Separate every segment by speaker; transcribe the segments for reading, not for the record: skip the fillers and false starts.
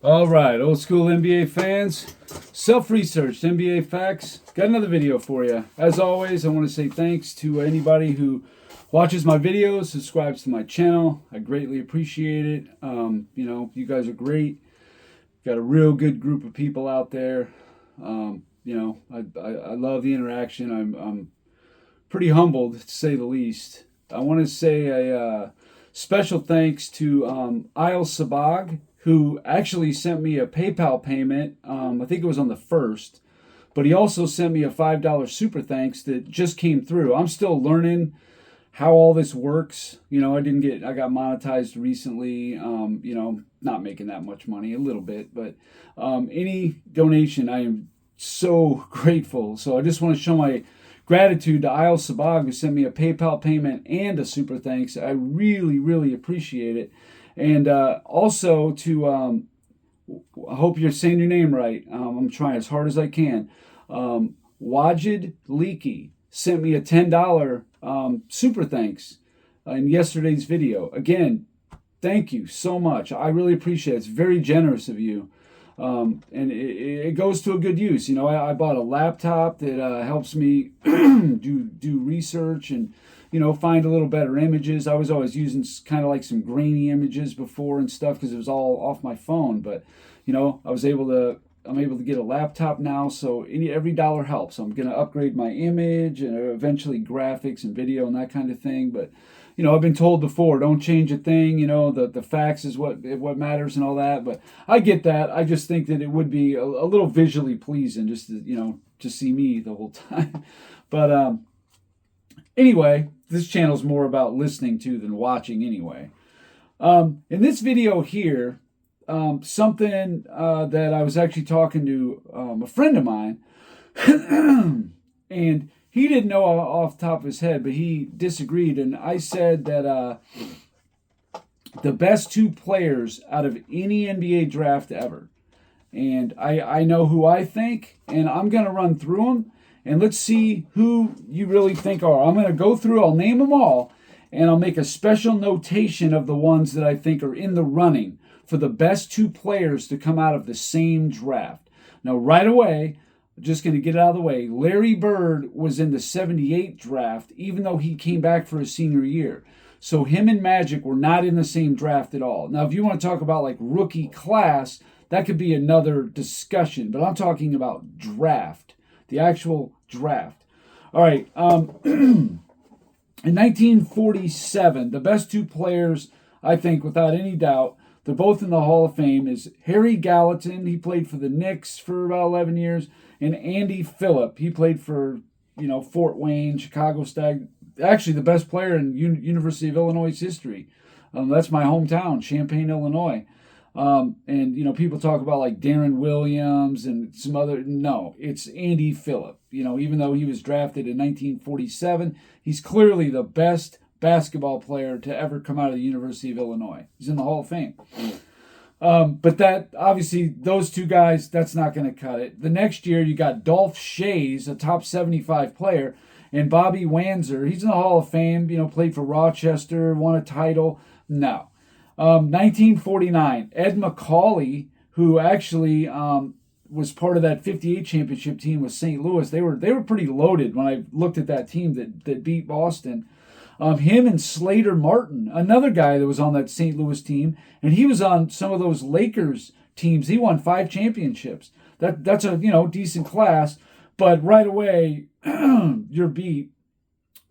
Speaker 1: All right, old school NBA fans, self-researched NBA facts. Got another video for you. As always, I want to say thanks to anybody who watches my videos, subscribes to my channel. I greatly appreciate it. You guys are great. Got a real good group of people out there. I love the interaction. I'm pretty humbled, to say the least. I want to say a special thanks to Isle Sabag, who actually sent me a PayPal payment. I think it was on the 1st, but he also sent me a $5 super thanks that just came through. I'm still learning how all this works. I got monetized recently. Not making that much money, a little bit, but any donation, I am so grateful. So I just want to show my gratitude to Isle Sabag, who sent me a PayPal payment and a super thanks. I really, really appreciate it. And also to, I hope you're saying your name right. I'm trying as hard as I can. Wajid Leakey sent me a $10 super thanks in yesterday's video. Again, thank you so much. I really appreciate it. It's very generous of you. And it goes to a good use. I bought a laptop that helps me do research and find a little better images. I was always using kind of like some grainy images before and stuff because it was all off my phone. But I'm able to get a laptop now, so every dollar helps. I'm going to upgrade my image and eventually graphics and video and that kind of thing. But I've been told before, don't change a thing. The facts is what matters and all that. But I get that. I just think that it would be a little visually pleasing just to see me the whole time. But anyway, this channel is more about listening to than watching anyway. In this video here, something that I was actually talking to a friend of mine, and he didn't know off the top of his head, but he disagreed. And I said that the best two players out of any NBA draft ever. And I know who I think, and I'm going to run through them. And let's see who you really think are. I'm going to go through, I'll name them all, and I'll make a special notation of the ones that I think are in the running for the best two players to come out of the same draft. Now, right away, just going to get it out of the way, Larry Bird was in the 78 draft, even though he came back for his senior year. So him and Magic were not in the same draft at all. Now, if you want to talk about like rookie class, that could be another discussion, but I'm talking about draft. The actual draft. All right. In 1947, the best two players, I think, without any doubt, they're both in the Hall of Fame, is Harry Gallatin. He played for the Knicks for about 11 years. And Andy Phillip. He played for, Fort Wayne, Chicago Stag. Actually, the best player in University of Illinois history. That's my hometown, Champaign, Illinois. People talk about like Darren Williams and some other. No, it's Andy Phillip. Even though he was drafted in 1947, he's clearly the best basketball player to ever come out of the University of Illinois. He's in the Hall of Fame. But that, obviously, those two guys, that's not going to cut it. The next year, you got Dolph Schayes, a top 75 player, and Bobby Wanzer. He's in the Hall of Fame, played for Rochester, won a title. No. 1949, Ed Macauley, who actually was part of that 58 championship team with St. Louis. They were pretty loaded when I looked at that team that beat Boston. Him and Slater Martin, another guy that was on that St. Louis team, and he was on some of those Lakers teams. He won 5 championships. That's a decent class, but right away you're beat.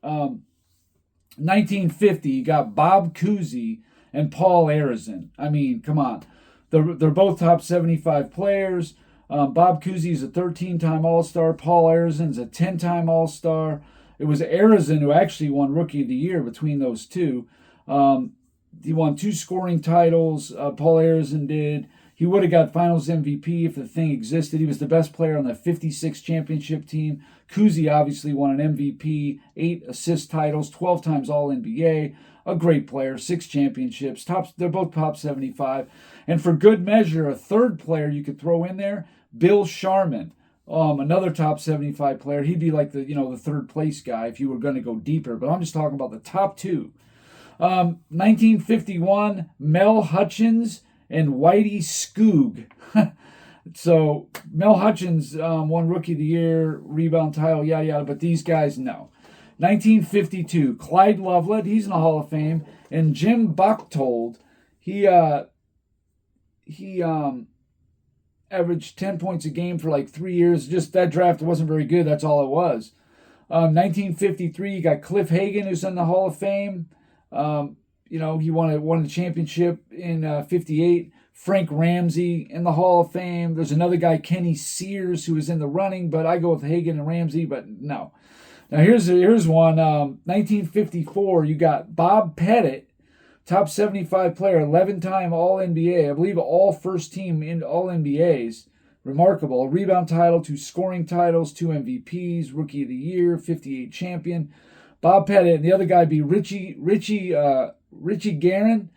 Speaker 1: 1950, you got Bob Cousy and Paul Arizin. I mean, come on. They're both top 75 players. Bob Cousy is a 13-time All-Star. Paul Arizin's a 10-time All-Star. It was Arizin who actually won Rookie of the Year between those two. He won 2 scoring titles. Paul Arizin did. He would have got Finals MVP if the thing existed. He was the best player on the 56 championship team. Cousy obviously won an MVP, 8 assist titles, 12 times All-NBA. A great player, 6 championships. They're both top 75. And for good measure, a third player you could throw in there, Bill Sharman, another top 75 player. He'd be like the third place guy if you were going to go deeper. But I'm just talking about the top 2. 1951, Mel Hutchins and Whitey Skoog. So Mel Hutchins won Rookie of the Year, rebound title, yada yada. But these guys, no. 1952, Clyde Loveland, he's in the Hall of Fame, and Jim Buchtold, he averaged 10 points a game for like 3 years. Just that draft wasn't very good. That's all it was. 1953, you got Cliff Hagan, who's in the Hall of Fame. He won the championship in 58. Frank Ramsey in the Hall of Fame. There's another guy, Kenny Sears, who was in the running, but I go with Hagan and Ramsey, but no. Now here's one. 1954, you got Bob Pettit, top 75 player, 11-time All-NBA. I believe all first team in All-NBAs. Remarkable. A rebound title, 2 scoring titles, 2 MVPs, Rookie of the Year, 58 champion. Bob Pettit, and the other guy be Richie Guerin,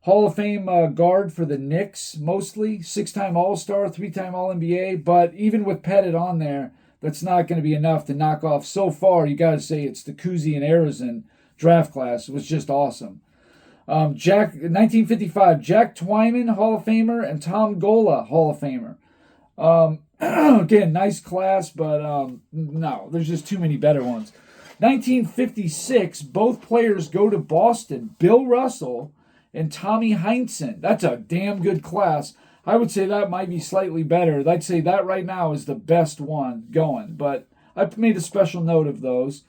Speaker 1: Hall of Fame guard for the Knicks, mostly. 6-time All-Star, 3-time All-NBA. But even with Pettit on there, that's not going to be enough to knock off. So far, you got to say it's the Kuzi and Arizin draft class. It was just awesome. 1955, Jack Twyman, Hall of Famer, and Tom Gola, Hall of Famer. Again, nice class, but no, there's just too many better ones. 1956, both players go to Boston. Bill Russell and Tommy Heinsohn. That's a damn good class. I would say that might be slightly better. I'd say that right now is the best one going, but I've made a special note of those.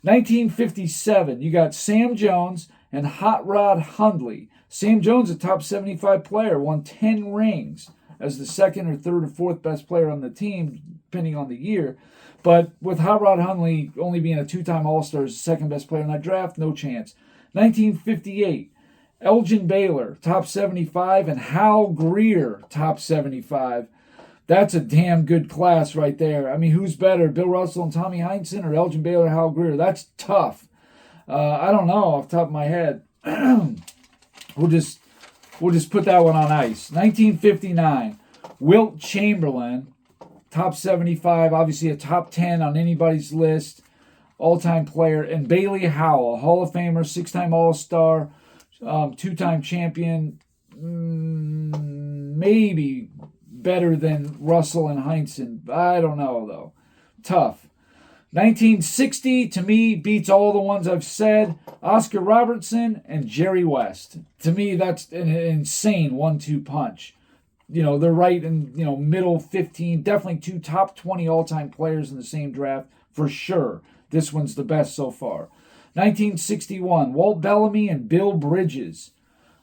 Speaker 1: 1957, you got Sam Jones and Hot Rod Hundley. Sam Jones, a top 75 player, won 10 rings as the second or third or fourth best player on the team, depending on the year. But with Hot Rod Hundley only being a 2-time All-Star as the second best player in that draft, no chance. 1958, Elgin Baylor, top 75, and Hal Greer, top 75. That's a damn good class right there. I mean, who's better, Bill Russell and Tommy Heinsohn or Elgin Baylor and Hal Greer? That's tough. I don't know off the top of my head. We'll just put that one on ice. 1959, Wilt Chamberlain, top 75, obviously a top 10 on anybody's list, all-time player, and Bailey Howell, Hall of Famer, 6-time All-Star, 2-time champion, maybe better than Russell and Heinsohn. I don't know, though. Tough. 1960, to me, beats all the ones I've said. Oscar Robertson and Jerry West. To me, that's an insane 1-2 punch. They're right in, middle 15. Definitely 2 top 20 all-time players in the same draft, for sure. This one's the best so far. 1961, Walt Bellamy and Bill Bridges.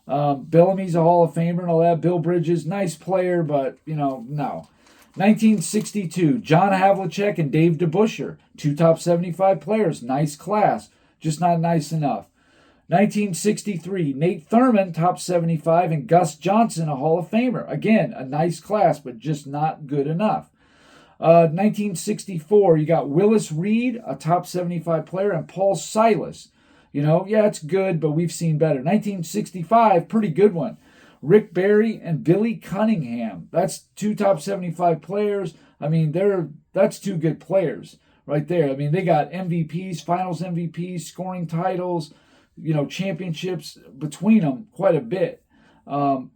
Speaker 1: Bellamy's a Hall of Famer and all that. Bill Bridges, nice player, but, no. 1962, John Havlicek and Dave DeBusschere, 2 top 75 players, nice class, just not nice enough. 1963, Nate Thurman, top 75, and Gus Johnson, a Hall of Famer. Again, a nice class, but just not good enough. 1964, you got Willis Reed, a top 75 player, and Paul Silas. It's good, but we've seen better. 1965, pretty good one. Rick Barry and Billy Cunningham. That's 2 top 75 players. I mean, that's 2 good players right there. I mean, they got MVPs, finals MVPs, scoring titles, championships between them quite a bit.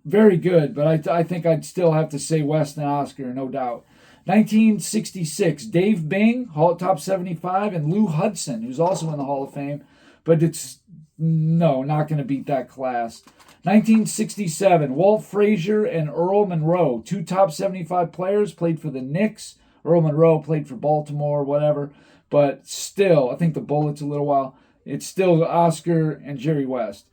Speaker 1: Very good, but I think I'd still have to say West and Oscar, no doubt. 1966, Dave Bing, top 75, and Lou Hudson, who's also in the Hall of Fame, but it's not going to beat that class. 1967, Walt Frazier and Earl Monroe, 2 top 75 players, played for the Knicks. Earl Monroe played for Baltimore, whatever. But still, I think the Bullets a little while. It's still Oscar and Jerry West.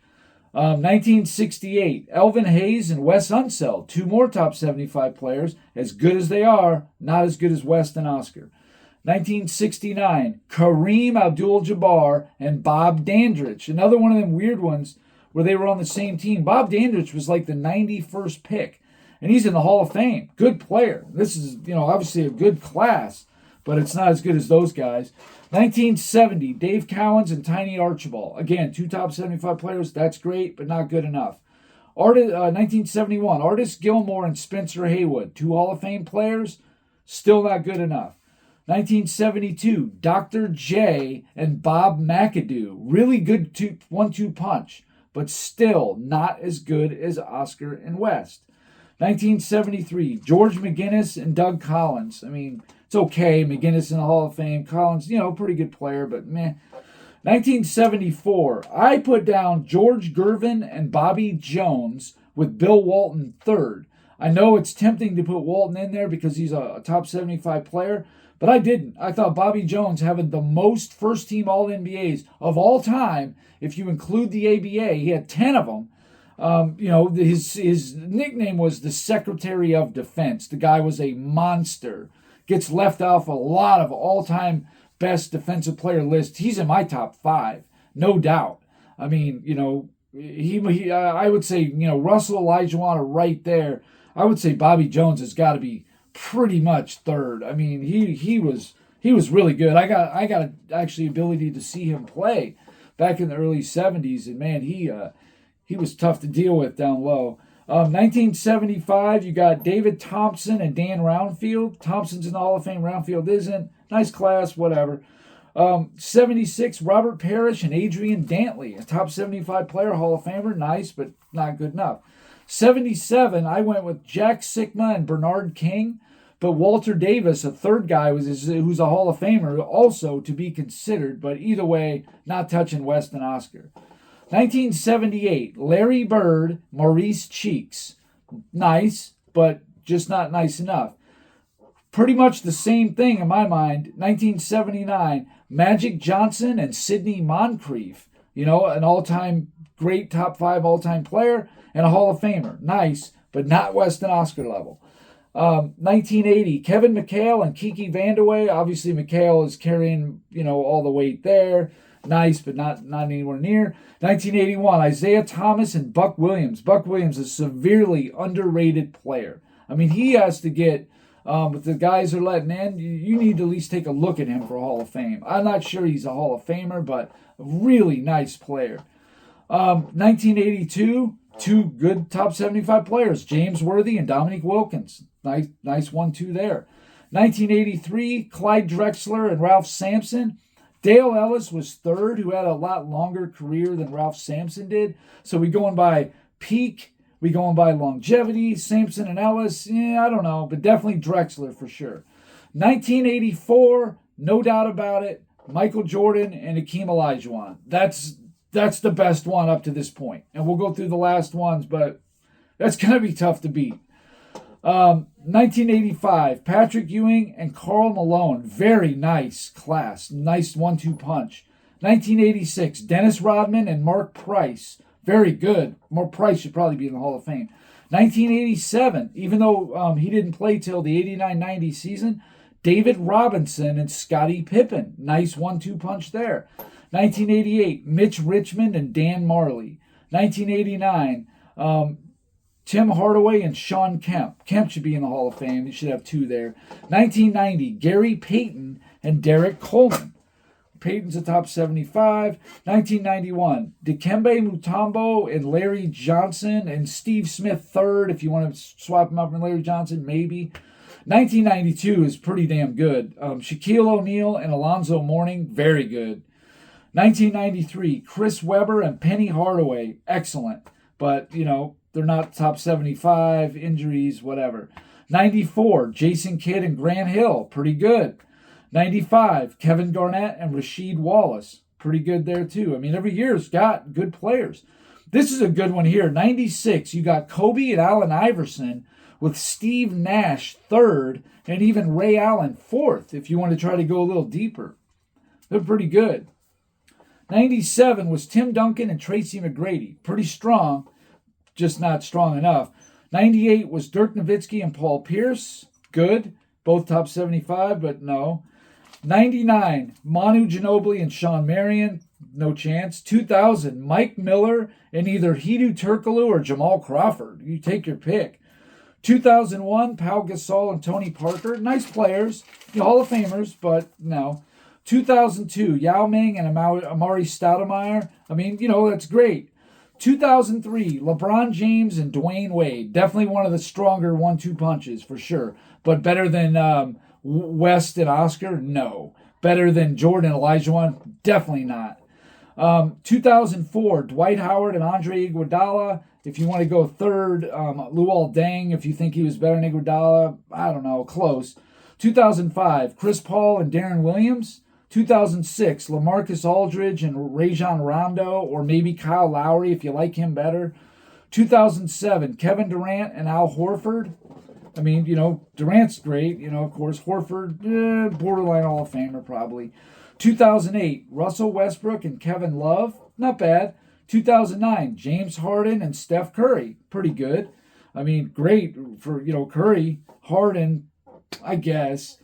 Speaker 1: 1968, Elvin Hayes and Wes Unseld, 2 more top 75 players. As good as they are, not as good as West and Oscar. 1969, Kareem Abdul-Jabbar and Bob Dandridge. Another one of them weird ones where they were on the same team. Bob Dandridge was like the 91st pick, and he's in the Hall of Fame. Good player. This is, obviously a good class, but it's not as good as those guys. 1970, Dave Cowens and Tiny Archibald. Again, 2 top 75 players. That's great, but not good enough. 1971, Artis Gilmore and Spencer Haywood. 2 Hall of Fame players. Still not good enough. 1972, Dr. J and Bob McAdoo. Really good 1-2 punch. but still not as good as Oscar and West. 1973, George McGinnis and Doug Collins. I mean, it's okay. McGinnis in the Hall of Fame. Collins, pretty good player, but meh. 1974, I put down George Gervin and Bobby Jones with Bill Walton third. I know it's tempting to put Walton in there because he's a top 75 player, but I didn't. I thought Bobby Jones having the most first-team All-NBAs of all time, if you include the ABA, he had 10 of them. His nickname was the Secretary of Defense. The guy was a monster. Gets left off a lot of all-time best defensive player lists. He's in my top 5, no doubt. I mean, I would say, Russell, Olajuwon are right there. I would say Bobby Jones has got to be pretty much third. I mean, he was really good. I got actually ability to see him play back in the early 70s, and man, he was tough to deal with down low. 1975, you got David Thompson and Dan Roundfield. Thompson's in the Hall of Fame. Roundfield isn't. Nice class, whatever. 76, Robert Parrish and Adrian Dantley, a top 75 player, Hall of Famer. Nice, but not good enough. 77, I went with Jack Sikma and Bernard King. But Walter Davis, a third guy, who's a Hall of Famer, also to be considered. But either way, not touching West and Oscar. 1978, Larry Bird, Maurice Cheeks. Nice, but just not nice enough. Pretty much the same thing in my mind. 1979, Magic Johnson and Sidney Moncrief. An all-time great top 5 all-time player and a Hall of Famer. Nice, but not West and Oscar level. 1980, Kevin McHale and Kiki Vandeweghe. Obviously, McHale is carrying, all the weight there. Nice, but not anywhere near. 1981, Isaiah Thomas and Buck Williams. Buck Williams is a severely underrated player. I mean, he has to get, if the guys are letting in, you need to at least take a look at him for Hall of Fame. I'm not sure he's a Hall of Famer, but a really nice player. 1982, two good top 75 players, James Worthy and Dominique Wilkins. Nice 1-2 there. 1983, Clyde Drexler and Ralph Sampson. Dale Ellis was third, who had a lot longer career than Ralph Sampson did. So we going by peak, we going by longevity. Sampson and Ellis, I don't know, but definitely Drexler for sure. 1984, no doubt about it, Michael Jordan and Hakeem Olajuwon. That's the best one up to this point. And we'll go through the last ones, but that's going to be tough to beat. 1985, Patrick Ewing and Karl Malone. Very nice class. Nice 1-2 punch. 1986, Dennis Rodman and Mark Price. Very good. Mark Price should probably be in the Hall of Fame. 1987, even though he didn't play till the 89-90 season, David Robinson and Scottie Pippen. Nice 1-2 punch there. 1988, Mitch Richmond and Dan Marley. 1989, Tim Hardaway and Sean Kemp. Kemp should be in the Hall of Fame. You should have 2 there. 1990, Gary Payton and Derek Coleman. Payton's a top 75. 1991, Dikembe Mutombo and Larry Johnson and Steve Smith third. If you want to swap him up from Larry Johnson, maybe. 1992 is pretty damn good. Shaquille O'Neal and Alonzo Mourning, very good. 1993, Chris Webber and Penny Hardaway, excellent. But, they're not top 75, injuries, whatever. 94, Jason Kidd and Grant Hill, pretty good. 95, Kevin Garnett and Rasheed Wallace, pretty good there too. I mean, every year's got good players. This is a good one here. 96, you got Kobe and Allen Iverson with Steve Nash third and even Ray Allen fourth, if you want to try to go a little deeper. They're pretty good. 97 was Tim Duncan and Tracy McGrady, pretty strong, just not strong enough. 98 was Dirk Nowitzki and Paul Pierce. Good. Both top 75, but no. 99, Manu Ginobili and Sean Marion. No chance. 2000, Mike Miller and either Hedo Turkoglu or Jamal Crawford. You take your pick. 2001, Pau Gasol and Tony Parker. Nice players. Hall of Famers, but no. 2002, Yao Ming and Amari Stoudemire. I mean, that's great. 2003, LeBron James and Dwayne Wade. Definitely one of the stronger 1-2 punches for sure. But better than West and Oscar? No. Better than Jordan and Olajuwon? Definitely not. 2004, Dwight Howard and Andre Iguodala. If you want to go third, Luol Deng, if you think he was better than Iguodala, I don't know, close. 2005, Chris Paul and Darren Williams. 2006, LaMarcus Aldridge and Rajon Rondo, or maybe Kyle Lowry if you like him better. 2007, Kevin Durant and Al Horford. I mean, Durant's great, of course. Horford, borderline Hall of Famer probably. 2008, Russell Westbrook and Kevin Love. Not bad. 2009, James Harden and Steph Curry. Pretty good. I mean, great for, Curry. Harden, I guess.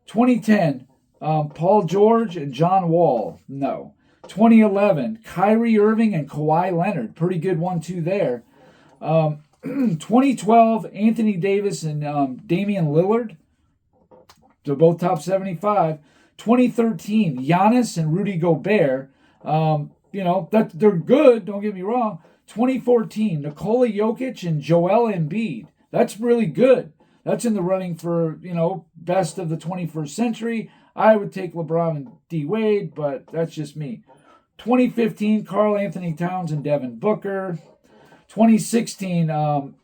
Speaker 1: 2010, Paul George and John Wall. No. 2011, Kyrie Irving and Kawhi Leonard. Pretty good 1-2 there. 2012, Anthony Davis and Damian Lillard. They're both top 75. 2013, Giannis and Rudy Gobert. That they're good, don't get me wrong. 2014, Nikola Jokic and Joel Embiid. That's really good. That's in the running for, best of the 21st century. I would take LeBron and D. Wade, but that's just me. 2015, Karl Anthony Towns and Devin Booker. 2016, Domantas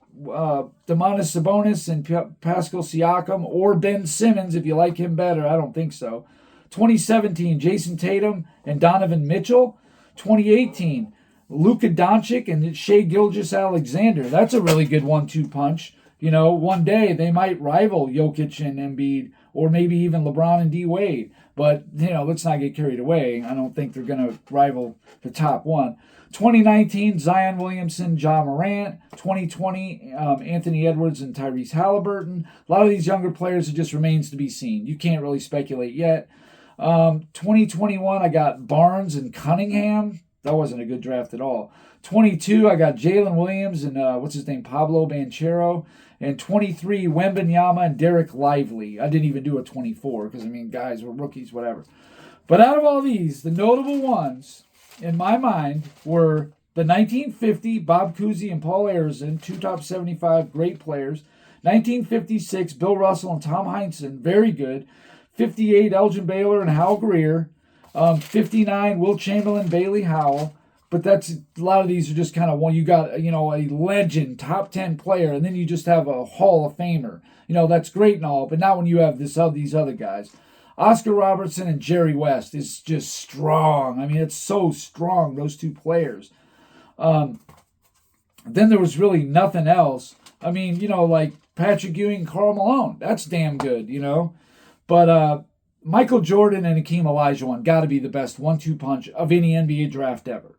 Speaker 1: Sabonis and Pascal Siakam, or Ben Simmons if you like him better. I don't think so. 2017, Jason Tatum and Donovan Mitchell. 2018, Luka Doncic and Shai Gilgeous-Alexander. That's a really good 1-2 punch. One day they might rival Jokic and Embiid, or maybe even LeBron and D. Wade. But, let's not get carried away. I don't think they're going to rival the top one. 2019, Zion Williamson, Ja Morant. 2020, Anthony Edwards and Tyrese Halliburton. A lot of these younger players, it just remains to be seen. You can't really speculate yet. 2021, I got Barnes and Cunningham. That wasn't a good draft at all. 22, I got Jalen Williams and, Pablo Banchero. And 23, Wembanyama and Derek Lively. I didn't even do a 24 because, guys were rookies, whatever. But out of all these, the notable ones, in my mind, were the 1950 Bob Cousy and Paul Arizin, two top 75 great players. 1956, Bill Russell and Tom Heinsohn, very good. 58, Elgin Baylor and Hal Greer. 59, Will Chamberlain, Bailey Howell. But that's a lot of these are just kind of one. You got, a legend, top 10 player, and then you just have a Hall of Famer. That's great and all, but not when you have these other guys. Oscar Robertson and Jerry West is just strong. It's so strong, those two players. Then there was really nothing else. Like Patrick Ewing and Karl Malone. That's damn good, But Michael Jordan and Hakeem Olajuwon got to be the best 1-2 punch of any NBA draft ever.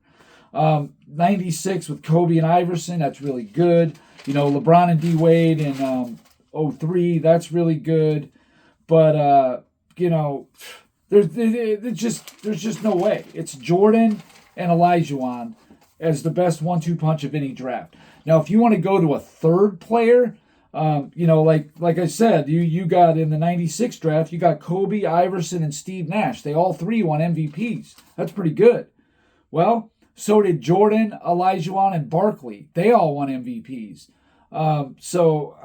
Speaker 1: 96 with Kobe and Iverson, that's really good. LeBron and D. Wade in 03, that's really good. But, there's just no way. It's Jordan and Olajuwon as the best 1-2 punch of any draft. Now, if you want to go to a third player, like I said, you got in the 96 draft, you got Kobe, Iverson, and Steve Nash. They all three won MVPs. That's pretty good. Well, so did Jordan, Olajuwon, and Barkley. They all won MVPs. So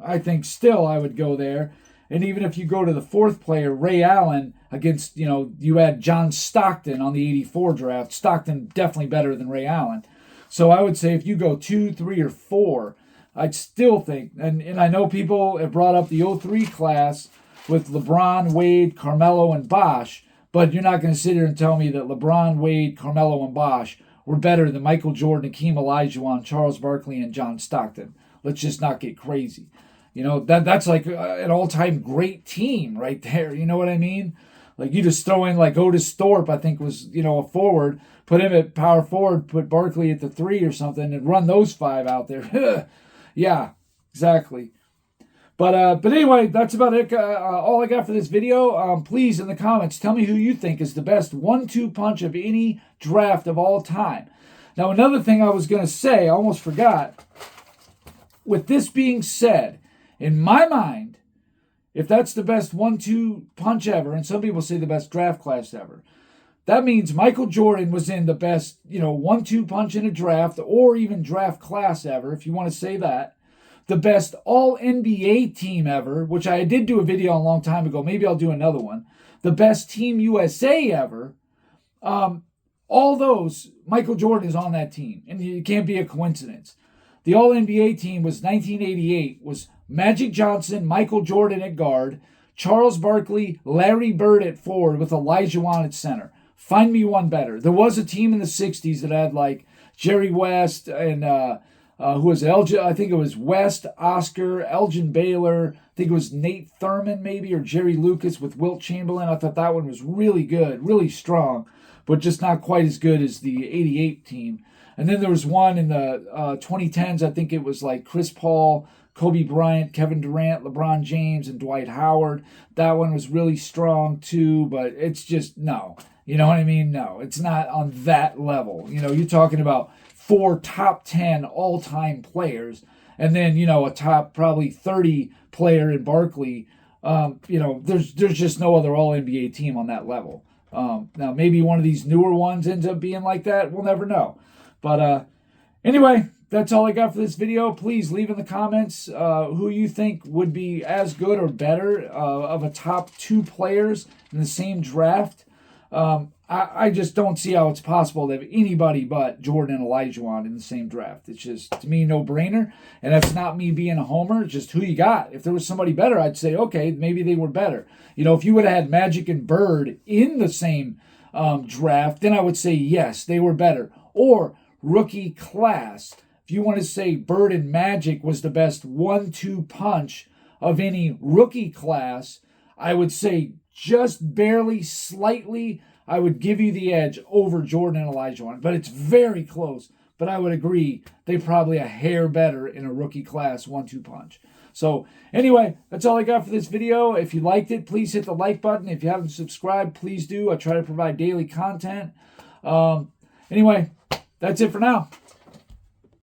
Speaker 1: I think still I would go there. And even if you go to the fourth player, Ray Allen, against, you had John Stockton on the 84 draft. Stockton definitely better than Ray Allen. So I would say if you go 2, 3, or 4, I'd still think, and I know people have brought up the 03 class with LeBron, Wade, Carmelo, and Bosh, but you're not going to sit here and tell me that LeBron, Wade, Carmelo, and Bosh were better than Michael Jordan, Hakeem Olajuwon, Charles Barkley, and John Stockton. Let's just not get crazy. That's like an all-time great team right there. You know what I mean? Like, you just throw in, like, Otis Thorpe, I think was, a forward, put him at power forward, put Barkley at the 3 or something, and run those 5 out there. Yeah, exactly. But anyway, that's about it. All I got for this video. Please, in the comments, tell me who you think is the best 1-2 punch of any draft of all time. Now, another thing I was going to say, I almost forgot. With this being said, in my mind, if that's the best 1-2 punch ever, and some people say the best draft class ever, that means Michael Jordan was in the best, 1-2 punch in a draft, or even draft class ever, if you want to say that. The best all-NBA team ever, which I did do a video a long time ago. Maybe I'll do another one. The best Team USA ever.
Speaker 2: all those, Michael Jordan is on that team, and it can't be a coincidence. The All-NBA team was 1988, was Magic Johnson, Michael Jordan at guard, Charles Barkley, Larry Bird at forward with Olajuwon at center. Find me one better. There was a team in the 60s that had like Jerry West and who was Elgin? I think it was West, Oscar, Elgin Baylor. I think it was Nate Thurman maybe, or Jerry Lucas with Wilt Chamberlain. I thought that one was really good, really strong, but just not quite as good as the 88 team. And then there was one in the 2010s. I think it was like Chris Paul, Kobe Bryant, Kevin Durant, LeBron James, and Dwight Howard. That one was really strong too, but it's just no. You know what I mean? No, it's not on that level. You know, you're talking about 4 top 10 all-time players, and then, you know, a top probably 30 player in Barkley. You know, there's just no other All-NBA team on that level. Now, maybe one of these newer ones ends up being like that. We'll never know. But anyway, that's all I got for this video. Please leave in the comments who you think would be as good or better of a top 2 players in the same draft. I just don't see how it's possible to have anybody but Jordan and Olajuwon in the same draft. It's just, to me, no-brainer. And that's not me being a homer. It's just who you got. If there was somebody better, I'd say, okay, maybe they were better. You know, if you would have had Magic and Bird in the same draft, then I would say, yes, they were better. Or rookie class. If you want to say Bird and Magic was the best 1-2 punch of any rookie class, I would say just barely, slightly, I would give you the edge over Jordan and Olajuwon. But it's very close. But I would agree they're probably a hair better in a rookie class 1-2 punch. So anyway, that's all I got for this video. If you liked it, please hit the like button. If you haven't subscribed, please do. I try to provide daily content. Anyway, that's it for now.